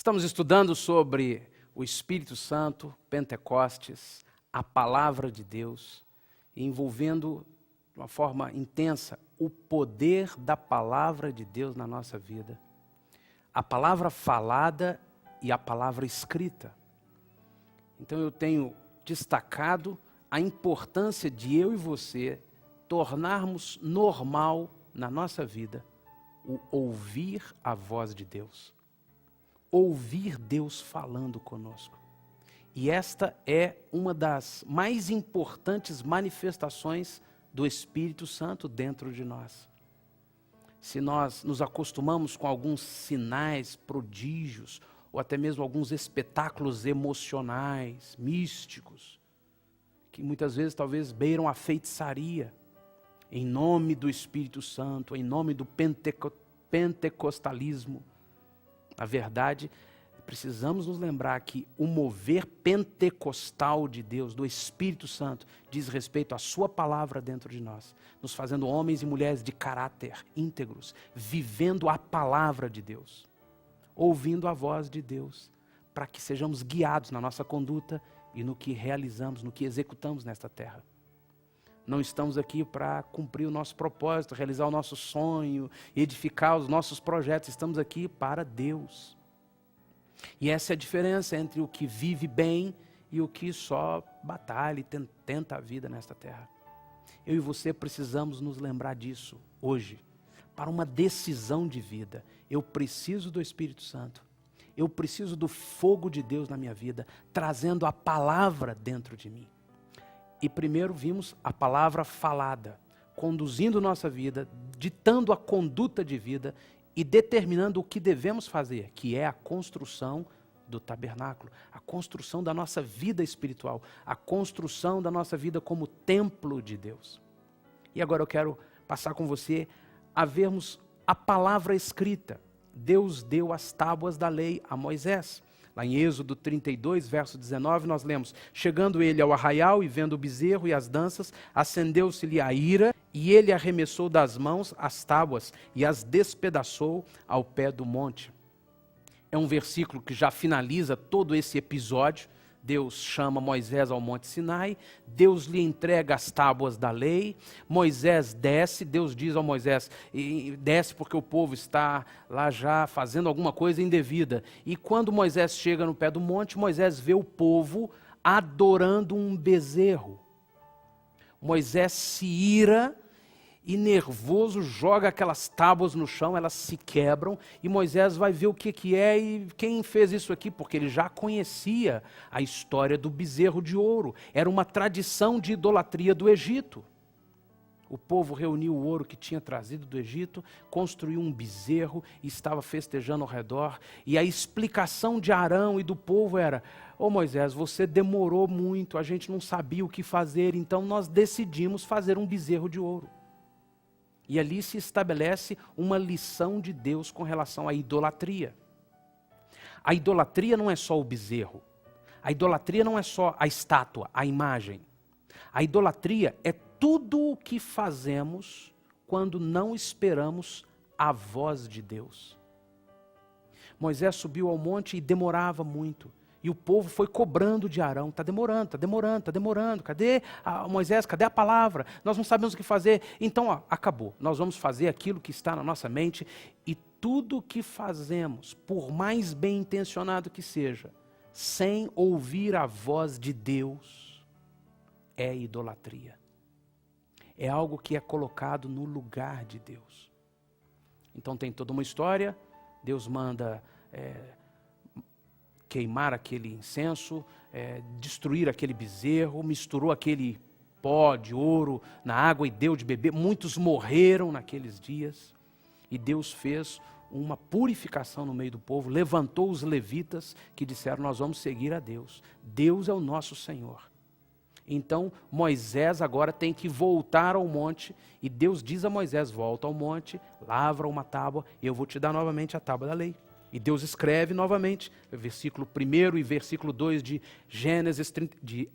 Estamos estudando sobre o Espírito Santo, Pentecostes, a Palavra de Deus, envolvendo de uma forma intensa o poder da Palavra de Deus na nossa vida. A palavra falada e a palavra escrita. Então eu tenho destacado a importância de eu e você tornarmos normal na nossa vida o ouvir a voz de Deus. Ouvir Deus falando conosco. E esta é uma das mais importantes manifestações do Espírito Santo dentro de nós. Se nós nos acostumamos com alguns sinais, prodígios, ou até mesmo alguns espetáculos emocionais, místicos, que muitas vezes talvez beiram a feitiçaria, em nome do Espírito Santo, em nome do pentecostalismo. Na verdade, precisamos nos lembrar que o mover pentecostal de Deus, do Espírito Santo, diz respeito à sua palavra dentro de nós, nos fazendo homens e mulheres de caráter íntegros, vivendo a palavra de Deus, ouvindo a voz de Deus, para que sejamos guiados na nossa conduta e no que realizamos, no que executamos nesta terra. Não estamos aqui para cumprir o nosso propósito, realizar o nosso sonho, edificar os nossos projetos. Estamos aqui para Deus. E essa é a diferença entre o que vive bem e o que só batalha e tenta a vida nesta terra. Eu e você precisamos nos lembrar disso hoje, para uma decisão de vida. Eu preciso do Espírito Santo. Eu preciso do fogo de Deus na minha vida, trazendo a palavra dentro de mim. E primeiro vimos a palavra falada, conduzindo nossa vida, ditando a conduta de vida e determinando o que devemos fazer, que é a construção do tabernáculo, a construção da nossa vida espiritual, a construção da nossa vida como templo de Deus. E agora eu quero passar com você a vermos a palavra escrita. Deus deu as tábuas da lei a Moisés. Lá em Êxodo 32, verso 19, nós lemos: chegando ele ao arraial e vendo o bezerro e as danças, acendeu-se-lhe a ira, e ele arremessou das mãos as tábuas e as despedaçou ao pé do monte. É um versículo que já finaliza todo esse episódio. Deus chama Moisés ao Monte Sinai, Deus lhe entrega as tábuas da lei, Moisés desce, Deus diz ao Moisés, desce porque o povo está lá já fazendo alguma coisa indevida. E quando Moisés chega no pé do monte, Moisés vê o povo adorando um bezerro. Moisés se ira e nervoso joga aquelas tábuas no chão, elas se quebram, e Moisés vai ver o que é e quem fez isso aqui, porque ele já conhecia a história do bezerro de ouro. Era uma tradição de idolatria do Egito. O povo reuniu o ouro que tinha trazido do Egito, construiu um bezerro e estava festejando ao redor. E a explicação de Arão e do povo era: ô Moisés, você demorou muito, a gente não sabia o que fazer, então nós decidimos fazer um bezerro de ouro. E ali se estabelece uma lição de Deus com relação à idolatria. A idolatria não é só o bezerro. A idolatria não é só a estátua, a imagem. A idolatria é tudo o que fazemos quando não esperamos a voz de Deus. Moisés subiu ao monte e demorava muito. E o povo foi cobrando de Arão: está demorando, está demorando, está demorando. Cadê Moisés? Cadê a palavra? Nós não sabemos o que fazer. Então, acabou. Nós vamos fazer aquilo que está na nossa mente. E tudo que fazemos, por mais bem intencionado que seja, sem ouvir a voz de Deus, é idolatria. É algo que é colocado no lugar de Deus. Então tem toda uma história. Deus manda queimar aquele incenso, destruir aquele bezerro, misturou aquele pó de ouro na água e deu de beber. Muitos morreram naqueles dias. E Deus fez uma purificação no meio do povo, levantou os levitas que disseram: nós vamos seguir a Deus. Deus é o nosso Senhor. Então Moisés agora tem que voltar ao monte, e Deus diz a Moisés: volta ao monte, lavra uma tábua, e eu vou te dar novamente a tábua da lei. E Deus escreve novamente, versículo 1 e versículo 2 de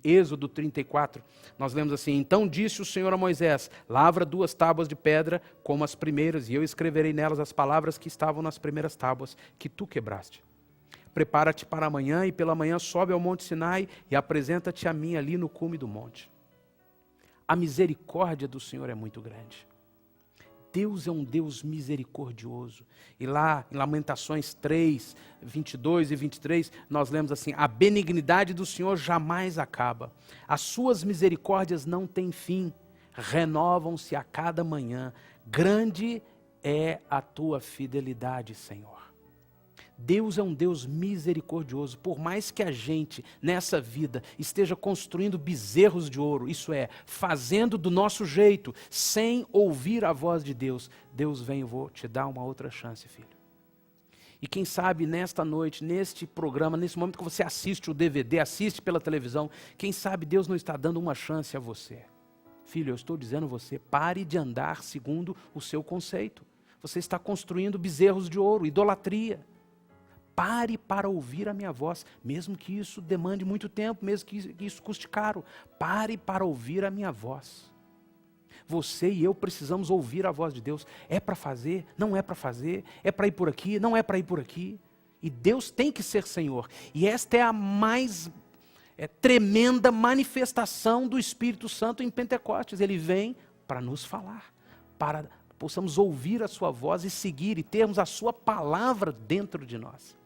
Êxodo 34. Nós lemos assim: então disse o Senhor a Moisés: lavra 2 tábuas de pedra como as primeiras, e eu escreverei nelas as palavras que estavam nas primeiras tábuas que tu quebraste. Prepara-te para amanhã e pela manhã sobe ao Monte Sinai e apresenta-te a mim ali no cume do monte. A misericórdia do Senhor é muito grande. Deus é um Deus misericordioso. E lá em Lamentações 3, 22 e 23, nós lemos assim: a benignidade do Senhor jamais acaba. As suas misericórdias não têm fim. Renovam-se a cada manhã. Grande é a tua fidelidade, Senhor. Deus é um Deus misericordioso. Por mais que a gente, nessa vida, esteja construindo bezerros de ouro, isso é, fazendo do nosso jeito, sem ouvir a voz de Deus, Deus vem, eu vou te dar uma outra chance, filho. E quem sabe nesta noite, neste programa, nesse momento que você assiste o DVD, assiste pela televisão, quem sabe Deus não está dando uma chance a você. Filho, eu estou dizendo a você, pare de andar segundo o seu conceito. Você está construindo bezerros de ouro, idolatria. Pare para ouvir a minha voz, mesmo que isso demande muito tempo, mesmo que isso custe caro. Pare para ouvir a minha voz. Você e eu precisamos ouvir a voz de Deus. É para fazer? Não é para fazer? É para ir por aqui? Não é para ir por aqui? E Deus tem que ser Senhor. E esta é a mais tremenda manifestação do Espírito Santo em Pentecostes. Ele vem para nos falar, para possamos ouvir a sua voz e seguir e termos a sua palavra dentro de nós.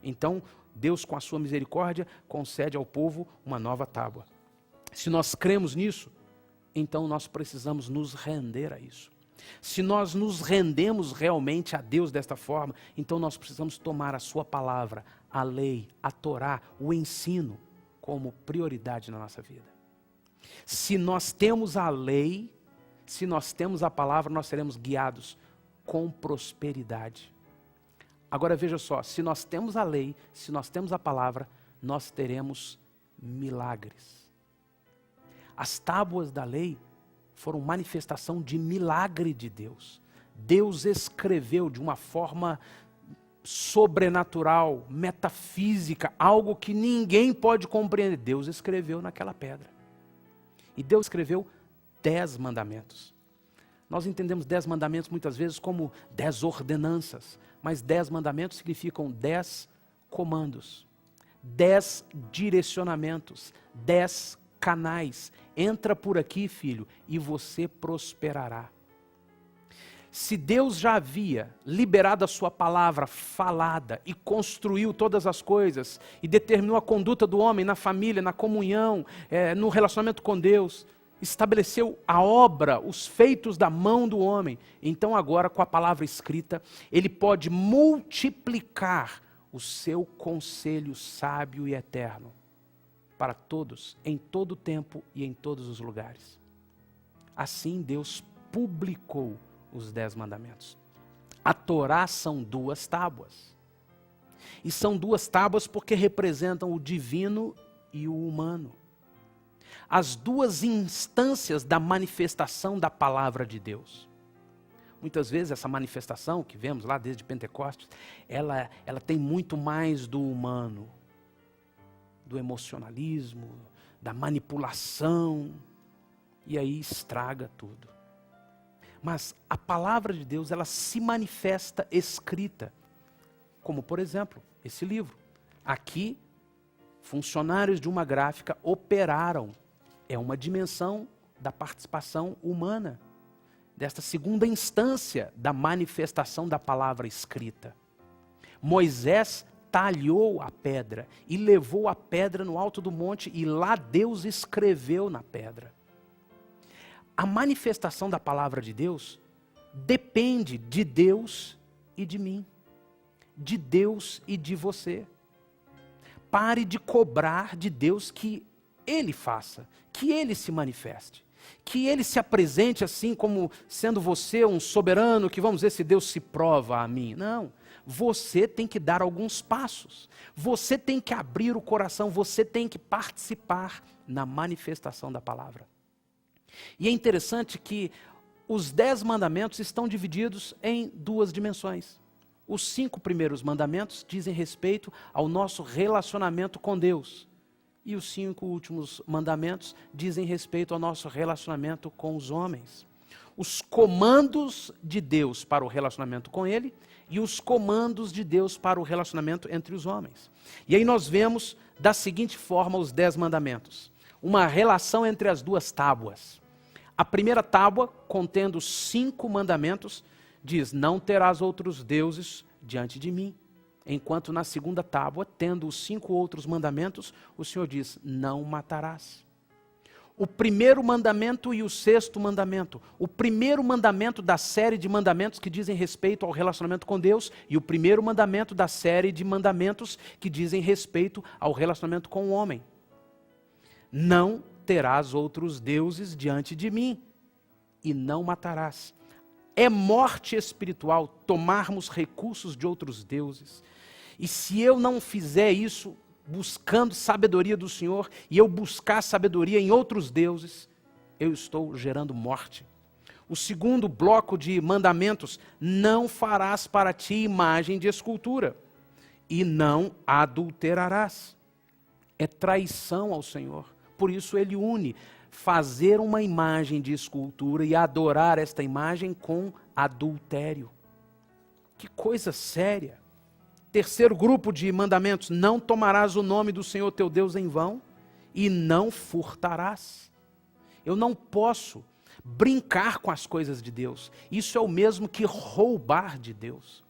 Então, Deus, com a sua misericórdia, concede ao povo uma nova tábua. Se nós cremos nisso, então nós precisamos nos render a isso. Se nós nos rendemos realmente a Deus desta forma, então nós precisamos tomar a sua palavra, a lei, a Torá, o ensino, como prioridade na nossa vida. Se nós temos a lei, se nós temos a palavra, nós seremos guiados com prosperidade. Agora veja só, se nós temos a lei, se nós temos a palavra, nós teremos milagres. As tábuas da lei foram manifestação de milagre de Deus. Deus escreveu de uma forma sobrenatural, metafísica, algo que ninguém pode compreender. Deus escreveu naquela pedra. E Deus escreveu 10 mandamentos. Nós entendemos 10 mandamentos muitas vezes como 10 ordenanças, mas 10 mandamentos significam 10 comandos, 10 direcionamentos, 10 canais. Entra por aqui, filho, e você prosperará. Se Deus já havia liberado a sua palavra falada e construiu todas as coisas e determinou a conduta do homem na família, na comunhão, no relacionamento com Deus, estabeleceu a obra, os feitos da mão do homem, então agora com a palavra escrita, ele pode multiplicar o seu conselho sábio e eterno para todos, em todo tempo e em todos os lugares. Assim Deus publicou os 10 mandamentos. A Torá são 2 tábuas. E são 2 tábuas porque representam o divino e o humano. As 2 instâncias da manifestação da palavra de Deus. Muitas vezes essa manifestação que vemos lá desde Pentecostes, ela tem muito mais do humano, do emocionalismo, da manipulação, e aí estraga tudo. Mas a palavra de Deus, ela se manifesta escrita, como por exemplo, esse livro. Aqui, funcionários de uma gráfica operaram. É uma dimensão da participação humana, desta segunda instância da manifestação da palavra escrita. Moisés talhou a pedra e levou a pedra no alto do monte e lá Deus escreveu na pedra. A manifestação da palavra de Deus depende de Deus e de mim, de Deus e de você. Pare de cobrar de Deus que Ele faça, que Ele se manifeste, que Ele se apresente assim como sendo você um soberano, que vamos ver se Deus se prova a mim. Não, você tem que dar alguns passos, você tem que abrir o coração, você tem que participar na manifestação da palavra. E é interessante que os 10 mandamentos estão divididos em 2 dimensões. Os 5 primeiros mandamentos dizem respeito ao nosso relacionamento com Deus. E os 5 últimos mandamentos dizem respeito ao nosso relacionamento com os homens. Os comandos de Deus para o relacionamento com Ele e os comandos de Deus para o relacionamento entre os homens. E aí nós vemos da seguinte forma os 10 mandamentos. Uma relação entre as duas tábuas. A primeira tábua, contendo 5 mandamentos, diz: não terás outros deuses diante de mim. Enquanto na segunda tábua, tendo os 5 outros mandamentos, o Senhor diz: não matarás. O primeiro mandamento e o 6º mandamento. O primeiro mandamento da série de mandamentos que dizem respeito ao relacionamento com Deus, e o primeiro mandamento da série de mandamentos que dizem respeito ao relacionamento com o homem. Não terás outros deuses diante de mim, e não matarás. É morte espiritual tomarmos recursos de outros deuses. E se eu não fizer isso, buscando sabedoria do Senhor, e eu buscar sabedoria em outros deuses, eu estou gerando morte. O segundo bloco de mandamentos: não farás para ti imagem de escultura, e não adulterarás. É traição ao Senhor. Por isso ele une fazer uma imagem de escultura e adorar esta imagem com adultério. Que coisa séria. Terceiro grupo de mandamentos: não tomarás o nome do Senhor teu Deus em vão e não furtarás. Eu não posso brincar com as coisas de Deus. Isso é o mesmo que roubar de Deus.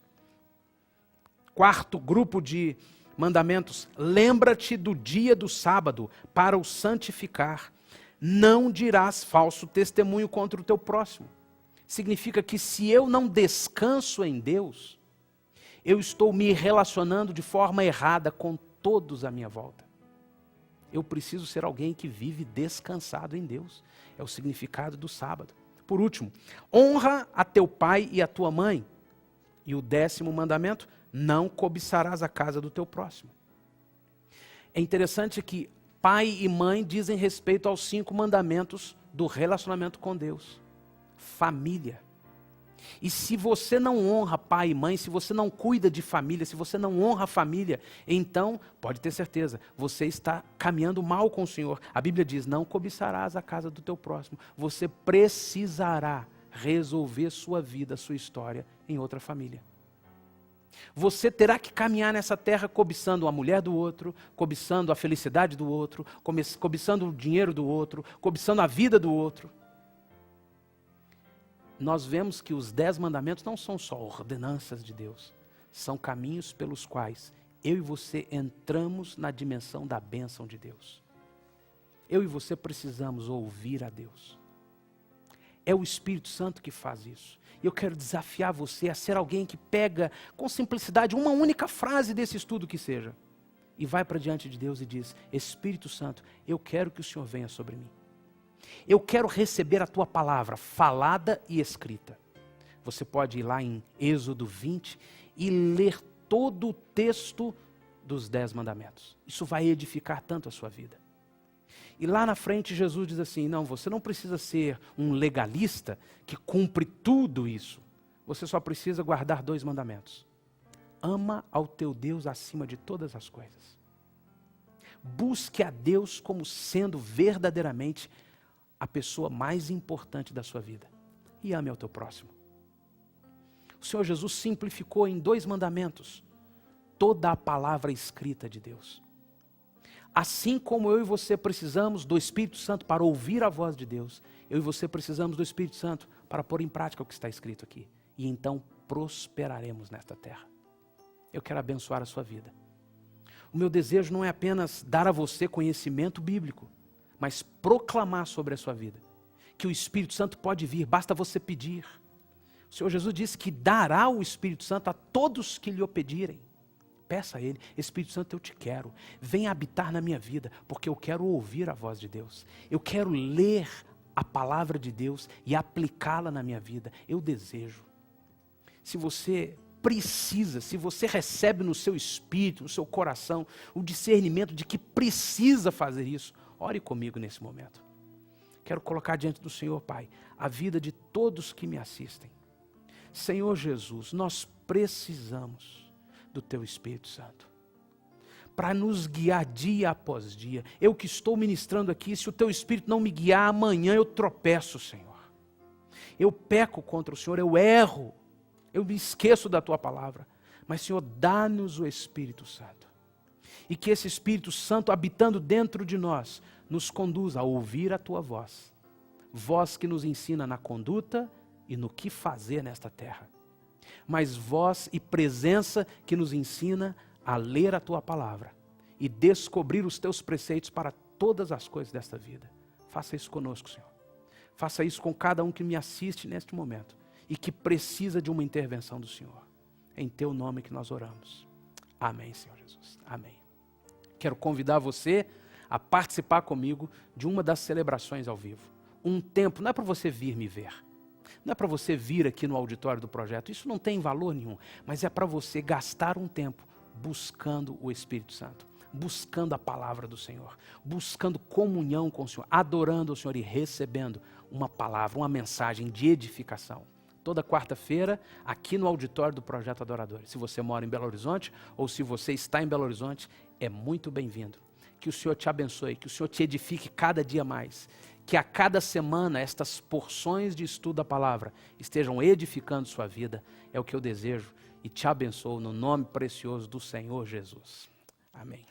Quarto grupo de mandamentos: lembra-te do dia do sábado para o santificar. Não dirás falso testemunho contra o teu próximo. Significa que se eu não descanso em Deus, eu estou me relacionando de forma errada com todos à minha volta. Eu preciso ser alguém que vive descansado em Deus. É o significado do sábado. Por último, honra a teu pai e a tua mãe. E o 10º mandamento: não cobiçarás a casa do teu próximo. É interessante que pai e mãe dizem respeito aos 5 mandamentos do relacionamento com Deus. Família. E se você não honra pai e mãe, se você não cuida de família, se você não honra a família, então, pode ter certeza, você está caminhando mal com o Senhor. A Bíblia diz: não cobiçarás a casa do teu próximo. Você precisará resolver sua vida, sua história em outra família. Você terá que caminhar nessa terra cobiçando a mulher do outro, cobiçando a felicidade do outro, cobiçando o dinheiro do outro, cobiçando a vida do outro. Nós vemos que os 10 mandamentos não são só ordenanças de Deus, são caminhos pelos quais eu e você entramos na dimensão da bênção de Deus. Eu e você precisamos ouvir a Deus. É o Espírito Santo que faz isso. E eu quero desafiar você a ser alguém que pega com simplicidade uma única frase desse estudo que seja, e vai para diante de Deus e diz: Espírito Santo, eu quero que o Senhor venha sobre mim. Eu quero receber a tua palavra falada e escrita. Você pode ir lá em Êxodo 20 e ler todo o texto dos 10 mandamentos. Isso vai edificar tanto a sua vida. E lá na frente Jesus diz assim: não, você não precisa ser um legalista que cumpre tudo isso. Você só precisa guardar 2 mandamentos. Ama ao teu Deus acima de todas as coisas. Busque a Deus como sendo verdadeiramente a pessoa mais importante da sua vida. E ame ao teu próximo. O Senhor Jesus simplificou em 2 mandamentos toda a palavra escrita de Deus. Assim como eu e você precisamos do Espírito Santo para ouvir a voz de Deus, eu e você precisamos do Espírito Santo para pôr em prática o que está escrito aqui. E então prosperaremos nesta terra. Eu quero abençoar a sua vida. O meu desejo não é apenas dar a você conhecimento bíblico, mas proclamar sobre a sua vida que o Espírito Santo pode vir, basta você pedir. O Senhor Jesus disse que dará o Espírito Santo a todos que lhe o pedirem. Peça a Ele: Espírito Santo, eu te quero, venha habitar na minha vida, porque eu quero ouvir a voz de Deus. Eu quero ler a palavra de Deus e aplicá-la na minha vida. Eu desejo. Se você precisa, se você recebe no seu espírito, no seu coração, o discernimento de que precisa fazer isso, ore comigo nesse momento. Quero colocar diante do Senhor, Pai, a vida de todos que me assistem. Senhor Jesus, nós precisamos do Teu Espírito Santo para nos guiar dia após dia. Eu que estou ministrando aqui, se o Teu Espírito não me guiar, amanhã eu tropeço, Senhor. Eu peco contra o Senhor, eu erro. eu me esqueço da tua palavra. Mas, Senhor, dá-nos o Espírito Santo. E que esse Espírito Santo, habitando dentro de nós, nos conduza a ouvir a tua voz. Voz que nos ensina na conduta e no que fazer nesta terra. Mas voz e presença que nos ensina a ler a tua palavra e descobrir os teus preceitos para todas as coisas desta vida. Faça isso conosco, Senhor. Faça isso com cada um que me assiste neste momento e que precisa de uma intervenção do Senhor. Em teu nome que nós oramos. Amém, Senhor Jesus. Amém. Quero convidar você a participar comigo de uma das celebrações ao vivo. Um tempo, não é para você vir me ver. Não é para você vir aqui no auditório do projeto. Isso não tem valor nenhum. Mas é para você gastar um tempo buscando o Espírito Santo. Buscando a palavra do Senhor. Buscando comunhão com o Senhor. Adorando o Senhor e recebendo uma palavra, uma mensagem de edificação. Toda quarta-feira, aqui no auditório do Projeto Adoradores. Se você mora em Belo Horizonte ou se você está em Belo Horizonte, é muito bem-vindo. Que o Senhor te abençoe, que o Senhor te edifique cada dia mais. Que a cada semana estas porções de estudo da palavra estejam edificando sua vida. É o que eu desejo e te abençoo no nome precioso do Senhor Jesus. Amém.